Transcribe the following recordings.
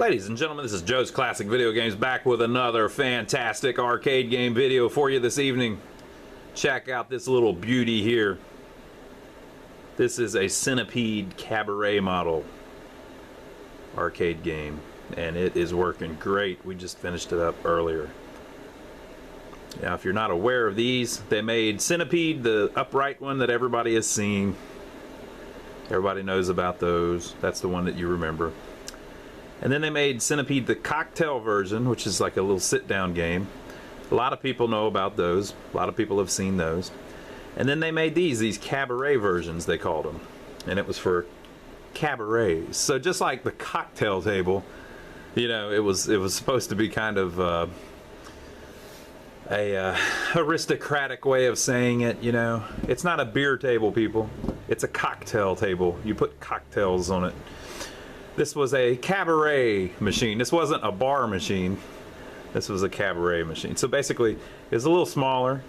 Ladies and gentlemen, this is Joe's Classic Video Games, back with another fantastic arcade game video for you this evening. Check out this little beauty here. This is a Centipede Cabaret model arcade game, and it is working great. We just finished it up earlier. Now, if you're not aware of these, they made Centipede, the upright one that everybody has seen. Everybody knows about those. That's the one that you remember. And then they made Centipede, the cocktail version, which is like a little sit-down game. A lot of people know about those. A lot of people have seen those. And then they made these cabaret versions, they called them. And it was for cabarets. So just like the cocktail table, you know, it was supposed to be kind of a aristocratic way of saying it, you know. It's not a beer table, people. It's a cocktail table. You put cocktails on it. This was a cabaret machine. This wasn't a bar machine. This was a cabaret machine. So basically, it's a little smaller,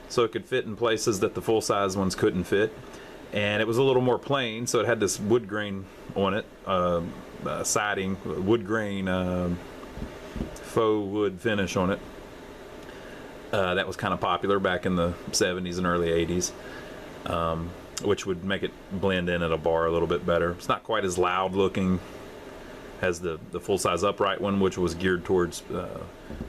so it could fit in places that the full-size ones couldn't fit. And it was a little more plain, so it had this wood grain on it, siding, wood grain, faux wood finish on it. That was kind of popular back in the 70s and early 80s. Which would make it blend in at a bar a little bit better. It's not quite as loud looking as the full-size upright one, which was geared towards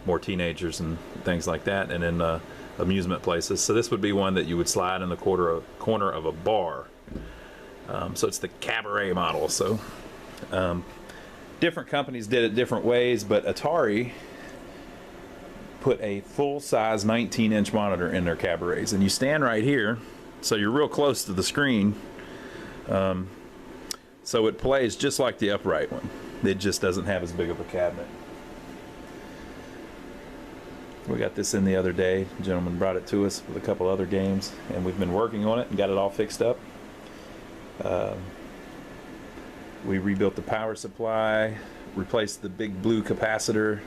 more teenagers and things like that, and in amusement places. So this would be one that you would slide in the corner of a bar. So it's the cabaret model. So different companies did it different ways, but Atari put a full-size 19-inch monitor in their cabarets, and you stand right here. So you're real close to the screen, so it plays just like the upright one. It just doesn't have as big of a cabinet. We got this in the other day. The gentleman brought it to us with a couple other games, and we've been working on it and got it all fixed up. We rebuilt the power supply, replaced the big blue capacitor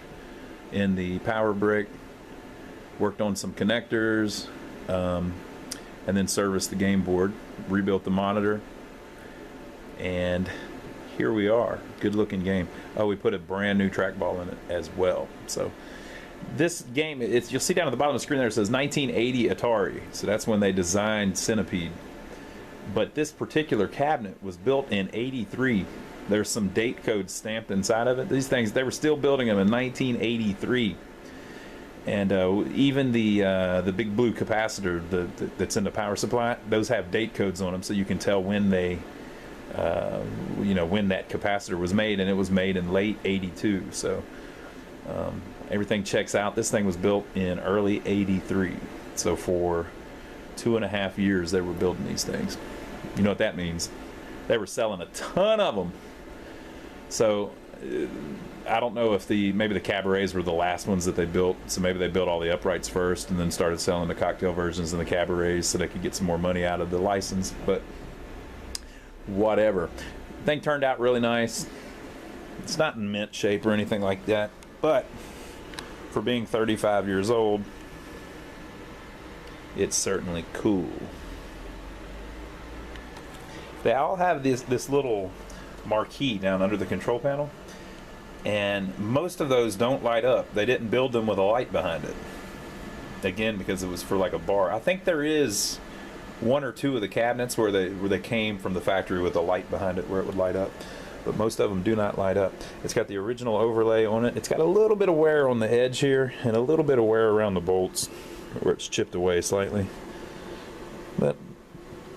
in the power brick, worked on some connectors, and then serviced the game board, rebuilt the monitor, and here we are. Good looking game. Oh, we put a brand new trackball in it as well. So this game, you'll see down at the bottom of the screen there, it says 1980 Atari. So that's when they designed Centipede. But this particular cabinet was built in '83. There's some date codes stamped inside of it. These things, they were still building them in 1983. And even the big blue capacitor that's in the power supply, those have date codes on them, so you can tell when they, when that capacitor was made, and it was made in late '82. So everything checks out. This thing was built in early '83. So for 2.5 years they were building these things. You know what that means? They were selling a ton of them. So I don't know if maybe the cabarets were the last ones that they built, so maybe they built all the uprights first and then started selling the cocktail versions and the cabarets so they could get some more money out of the license, but whatever. The thing turned out really nice. It's not in mint shape or anything like that, but for being 35 years old, it's certainly cool. They all have this little marquee down under the control panel, and most of those don't light up. They didn't build them with a light behind it, again because it was for like a bar. I think there is one or two of the cabinets where they came from the factory with a light behind it where it would light up, but most of them do not light up. It's got the original overlay on it. It's got a little bit of wear on the edge here and a little bit of wear around the bolts where it's chipped away slightly, but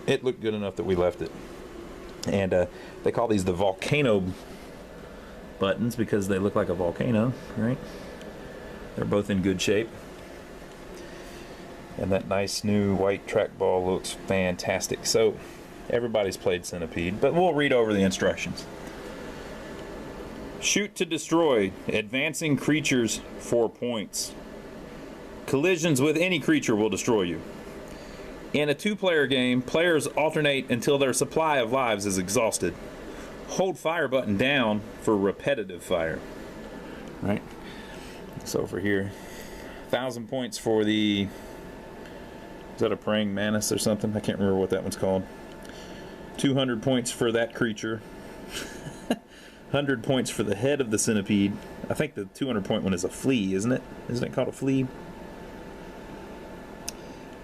it looked good enough that we left it. And they call these the volcano buttons because they look like a volcano, right? They're both in good shape. And that nice new white trackball looks fantastic. So everybody's played Centipede, but we'll read over the instructions. Shoot to destroy. Advancing creatures 4 points. Collisions with any creature will destroy you. In a 2-player game, players alternate until their supply of lives is exhausted. Hold fire button down for repetitive fire. Right? So over here, 1,000 points for the, is that a praying mantis or something? I can't remember what that one's called. 200 points for that creature. 100 points for the head of the centipede. I think the 200 point one is a flea, isn't it? Isn't it called a flea?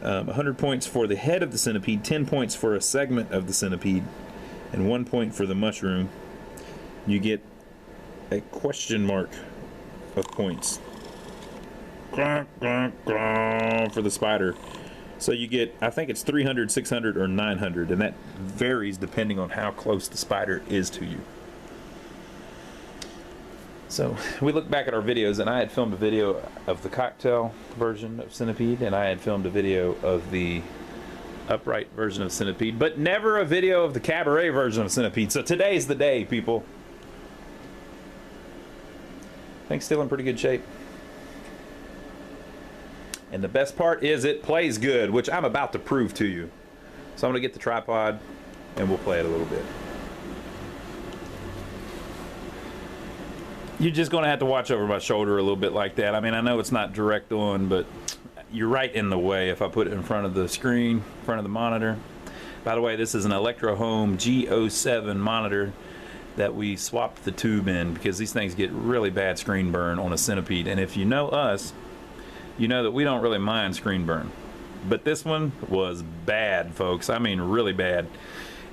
100 points for the head of the centipede, 10 points for a segment of the centipede, and 1 point for the mushroom. You get a question mark of points for the spider. So you get, I think it's 300, 600, or 900, and that varies depending on how close the spider is to you. So we looked back at our videos, and I had filmed a video of the cocktail version of Centipede, and I had filmed a video of the upright version of Centipede, but never a video of the Cabaret version of Centipede. So today's the day, people. Thing's still in pretty good shape. And the best part is it plays good, which I'm about to prove to you. So I'm gonna get the tripod and we'll play it a little bit. You're just gonna have to watch over my shoulder a little bit like that. I mean, I know it's not direct on, but you're right in the way if I put it in front of the screen, in front of the monitor. By the way, this is an Electro Home G07 monitor that we swapped the tube in because these things get really bad screen burn on a Centipede. And if you know us, you know that we don't really mind screen burn. But this one was bad, folks. I mean, really bad.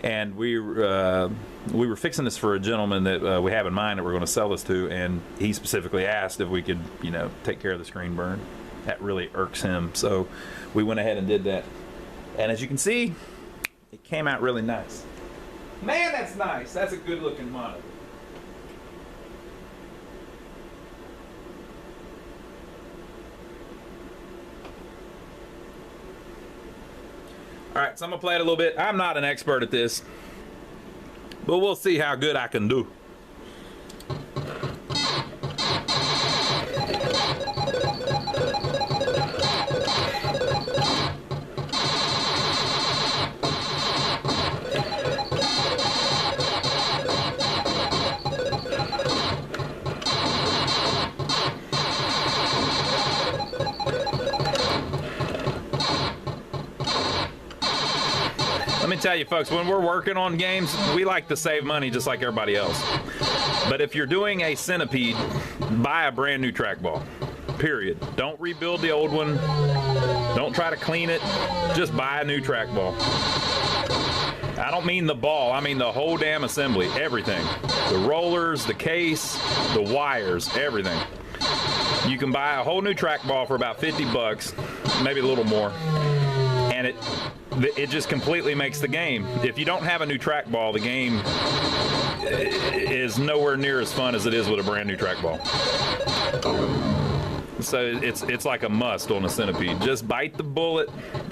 And we were fixing this for a gentleman that we have in mind that we're going to sell this to, and he specifically asked if we could, you know, take care of the screen burn. That really irks him. So we went ahead and did that. And as you can see, it came out really nice. Man, that's nice. That's a good looking monitor. All right, so I'm gonna play it a little bit. I'm not an expert at this, but we'll see how good I can do. Let me tell you, folks, when we're working on games, we like to save money just like everybody else. But if you're doing a Centipede, buy a brand new trackball. Period. Don't rebuild the old one. Don't try to clean it. Just buy a new trackball. I don't mean the ball. I mean the whole damn assembly. Everything. The rollers, the case, the wires, everything. You can buy a whole new trackball for about 50 bucks, maybe a little more. And it just completely makes the game. If you don't have a new trackball, the game is nowhere near as fun as it is with a brand new trackball. So it's like a must on a Centipede. Just bite the bullet,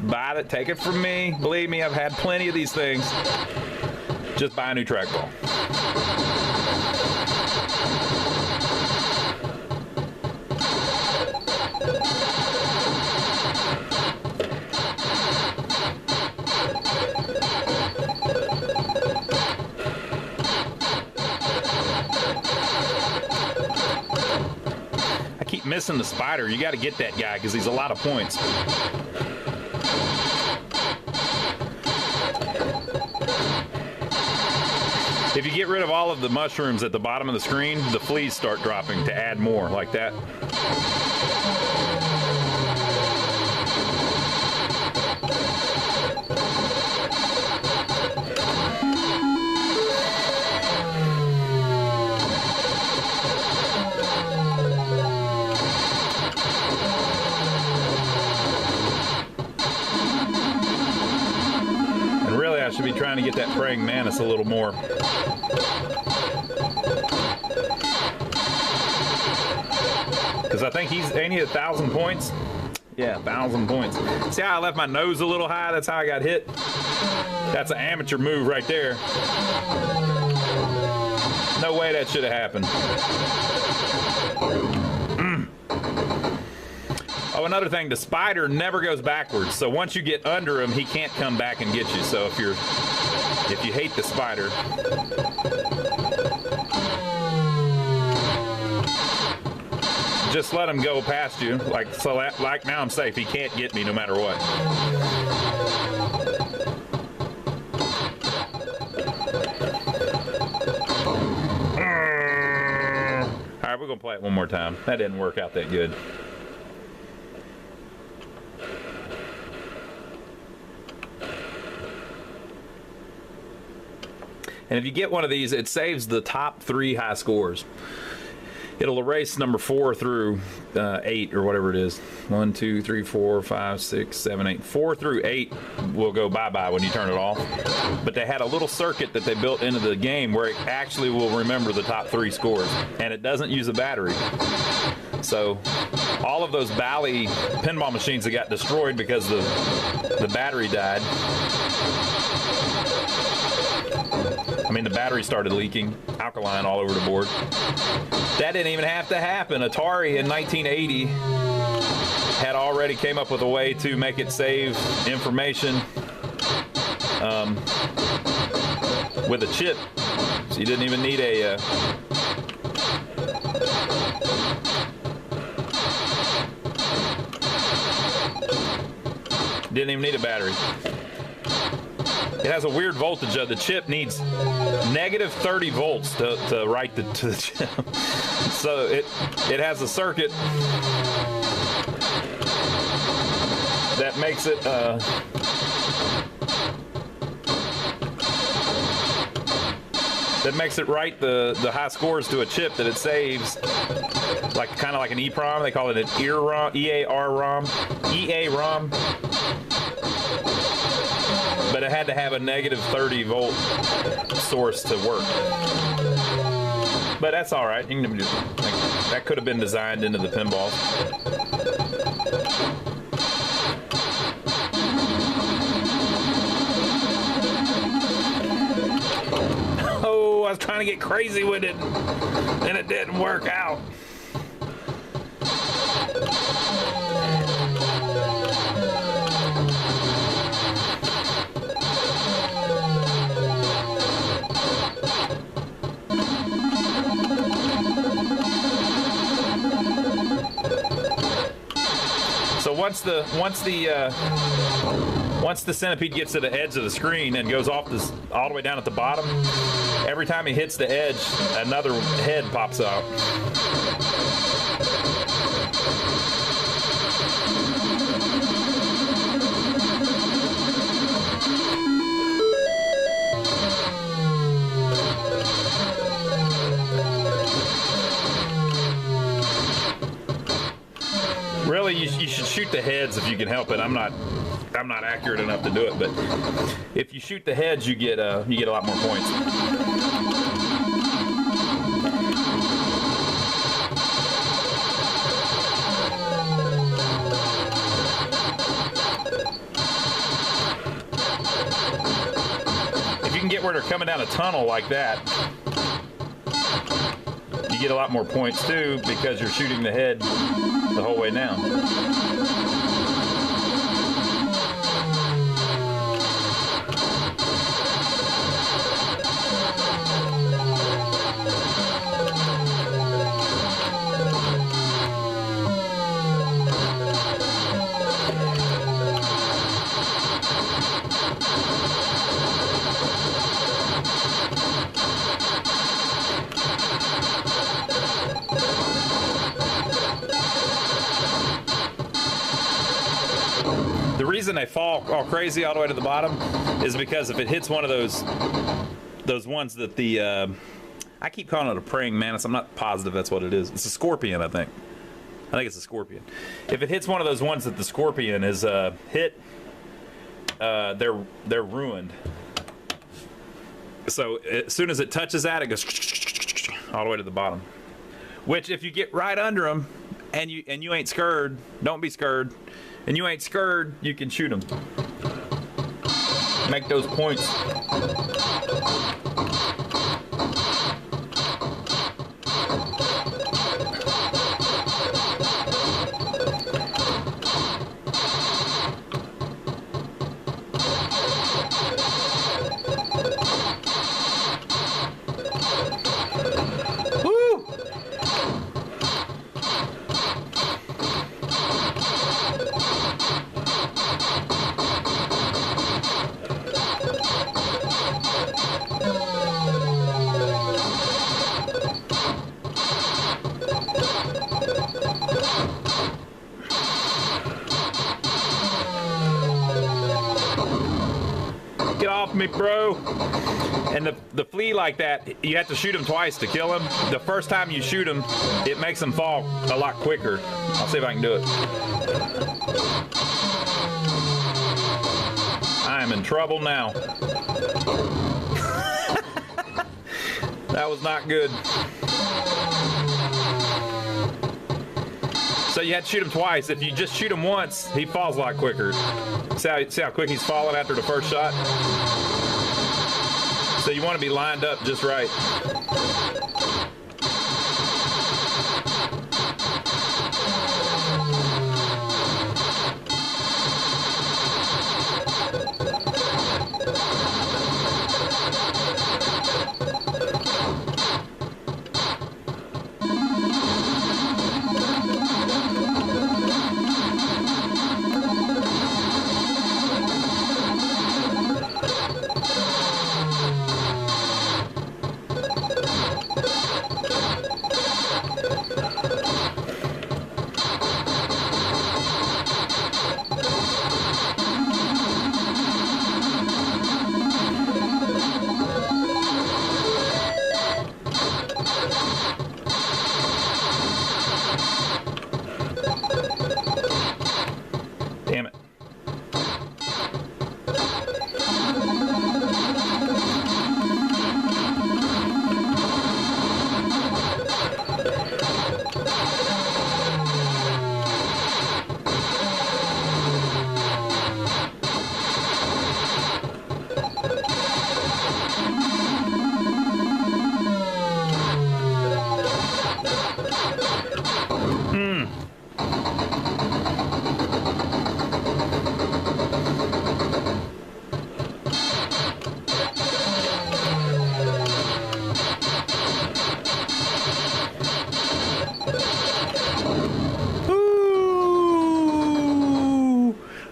buy it, take it from me. Believe me, I've had plenty of these things. Just buy a new trackball. Missing the spider. You got to get that guy because he's a lot of points. If you get rid of all of the mushrooms at the bottom of the screen, the fleas start dropping to add more like that. Should be trying to get that praying mantis a little more. Because I think ain't he 1,000 points? Yeah, 1,000 points. See how I left my nose a little high? That's how I got hit. That's an amateur move right there. No way that should have happened. Oh, another thing, the spider never goes backwards. So once you get under him, he can't come back and get you. So if you hate the spider, just let him go past you. Like now I'm safe. He can't get me no matter what. right, we're gonna play it one more time. That didn't work out that good. And if you get one of these, it saves the top 3 high scores. It'll erase number 4 through 8 or whatever it is. 1, 2, 3, 4, 5, 6, 7, 8. 4 through 8 will go bye-bye when you turn it off. But they had a little circuit that they built into the game where it actually will remember the top 3 scores. And it doesn't use a battery. So all of those Bally pinball machines that got destroyed because the battery died. I mean, the battery started leaking, alkaline all over the board. That didn't even have to happen. Atari in 1980 had already came up with a way to make it save information with a chip. So you didn't even need a... didn't even need a battery. It has a weird voltage. The chip needs negative 30 volts to write to the chip. So it has a circuit that makes it write the high scores to a chip that it saves, like kind of like an EEPROM. They call it an EAR-ROM. But it had to have a negative 30 volt source to work. But that's all right. You can do, that could have been designed into the pinballs. Oh, I was trying to get crazy with it, and it didn't work out. Once the Centipede gets to the edge of the screen and goes off this all the way down at the bottom, every time he hits the edge, another head pops out. Really, you should shoot the heads if you can help it. I'm not accurate enough to do it, but if you shoot the heads, you get a lot more points. If you can get where they're coming down a tunnel like that, you get a lot more points too, because you're shooting the head the whole way down. The reason they fall all crazy all the way to the bottom is because if it hits one of those ones that the I keep calling it a praying mantis. I'm not positive that's what it is. It's a scorpion, I think. I think it's a scorpion. If it hits one of those ones that the scorpion is hit, they're ruined. So as soon as it touches that, it goes all the way to the bottom. Which, if you get right under them and you ain't scared, don't be scared. And you ain't scared, you can shoot them. Make those points. off me, bro. And the flea like that, you have to shoot him twice to kill him. The first time you shoot him, it makes him fall a lot quicker. I'll see if I can do it. I am in trouble now. That was not good. So you had to shoot him twice. If you just shoot him once, he falls a lot quicker. See how quick he's falling after the first shot? So you want to be lined up just right. Damn it.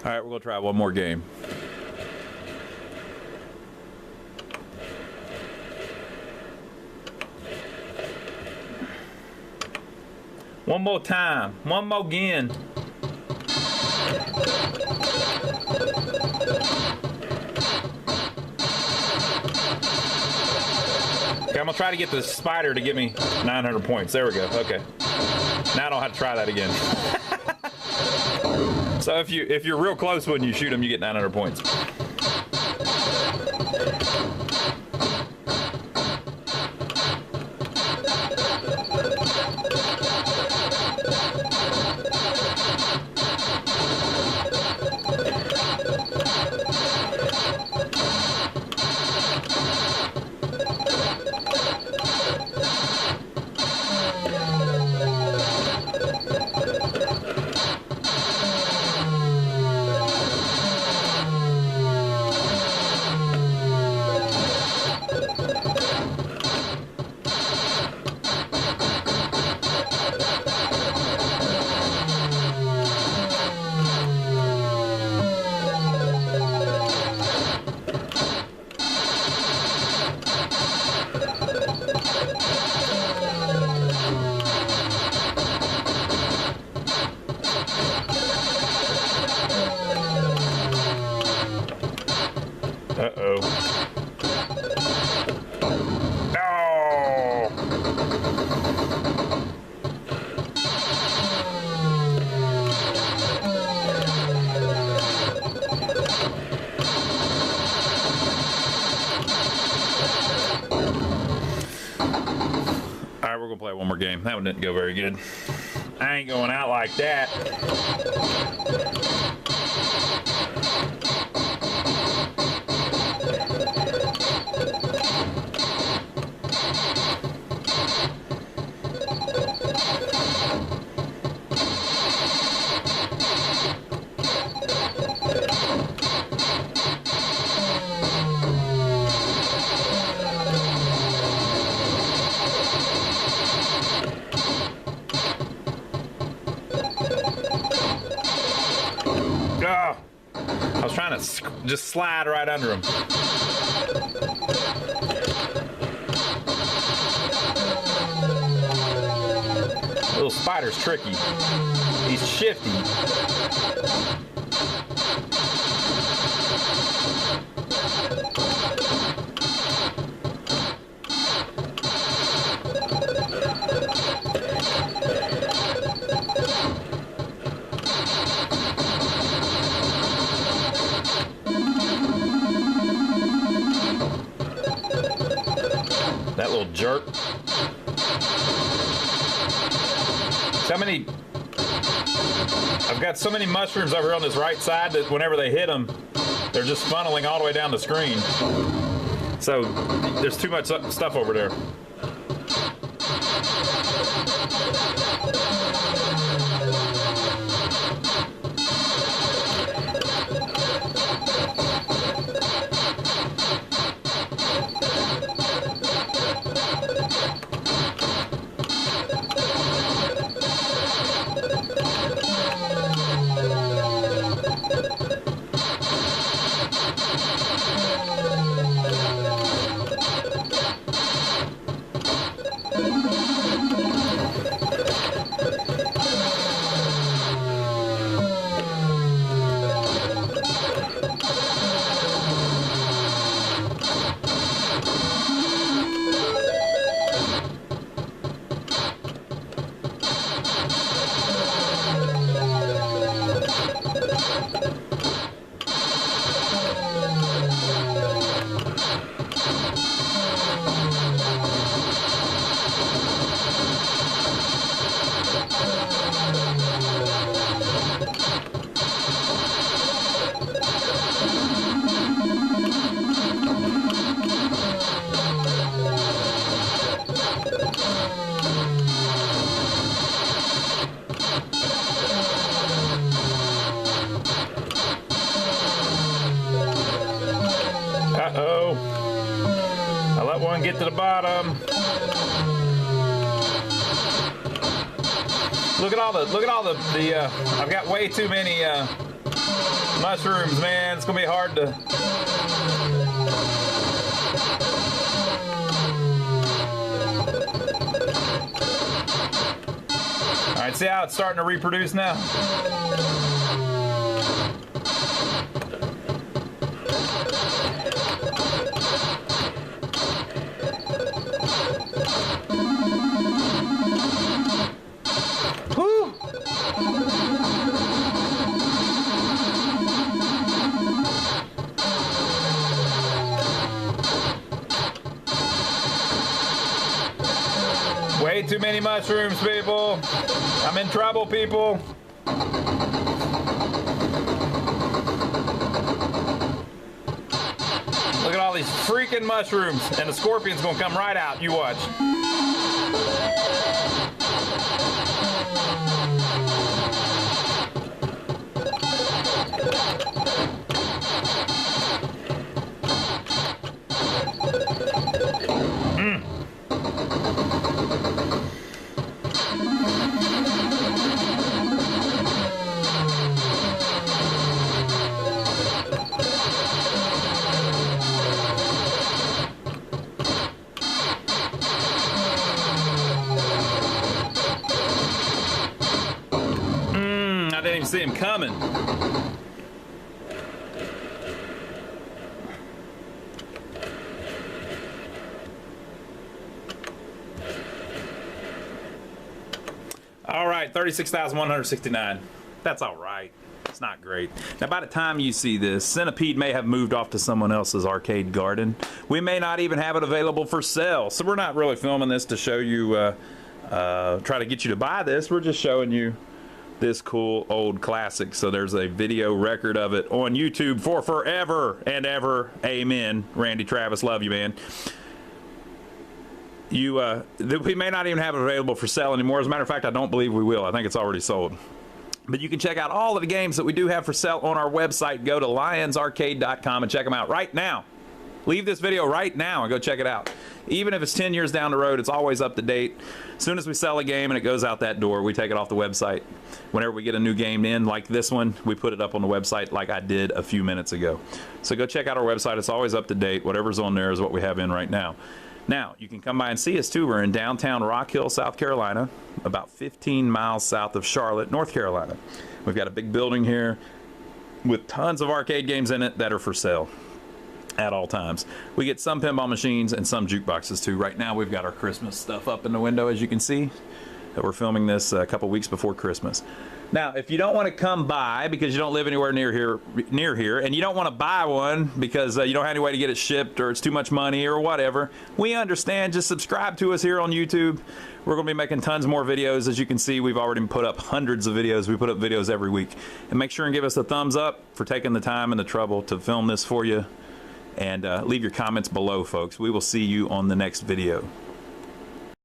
All right, we're gonna try one more game. One more time, one more again. Okay, I'm gonna try to get the spider to give me 900 points. There we go. Okay. Now I don't have to try that again. So if you're real close when you shoot him, you get 900 points. Uh-oh. No! All right, we're gonna play one more game. That one didn't go very good. I ain't going out like that. Oh, I was trying to just slide right under him. Little spider's tricky. He's shifty. how many... I've got so many mushrooms over here on this right side that whenever they hit them, they're just funneling all the way down the screen. So there's too much stuff over there. Uh-oh. I let one get to the bottom. Look at all the I've got way too many mushrooms, man. It's gonna be hard to... All right, see how it's starting to reproduce now? Way too many mushrooms, people. I'm in trouble, people. Look at all these freaking mushrooms, and the scorpion's gonna come right out. You watch. I didn't even see him coming. All right, 36,169. That's all right. It's not great. Now, by the time you see this, Centipede may have moved off to someone else's arcade garden. We may not even have it available for sale. So we're not really filming this to show you, try to get you to buy this. We're just showing you this cool old classic. So there's a video record of it on YouTube for forever and ever. Amen. Randy Travis, love you, man. We may not even have it available for sale anymore. As a matter of fact, I don't believe we will. I think it's already sold. But you can check out all of the games that we do have for sale on our website. Go to lionsarcade.com and check them out right now. Leave this video right now and go check it out. Even if it's 10 years down the road, it's always up to date. As soon as we sell a game and it goes out that door, we take it off the website. Whenever we get a new game in, like this one, we put it up on the website like I did a few minutes ago. So go check out our website. It's always up to date. Whatever's on there is what we have in right now. Now, you can come by and see us too. We're in downtown Rock Hill, South Carolina, about 15 miles south of Charlotte, North Carolina. We've got a big building here with tons of arcade games in it that are for sale at all times. We get some pinball machines and some jukeboxes too. Right now we've got our Christmas stuff up in the window, as you can see. We're filming this a couple weeks before Christmas. Now, if you don't want to come by because you don't live anywhere near here, and you don't want to buy one because you don't have any way to get it shipped or it's too much money or whatever, we understand. Just subscribe to us here on YouTube. We're going to be making tons more videos. As you can see, we've already put up hundreds of videos. We put up videos every week. And make sure and give us a thumbs up for taking the time and the trouble to film this for you. And leave your comments below, folks. We will see you on the next video.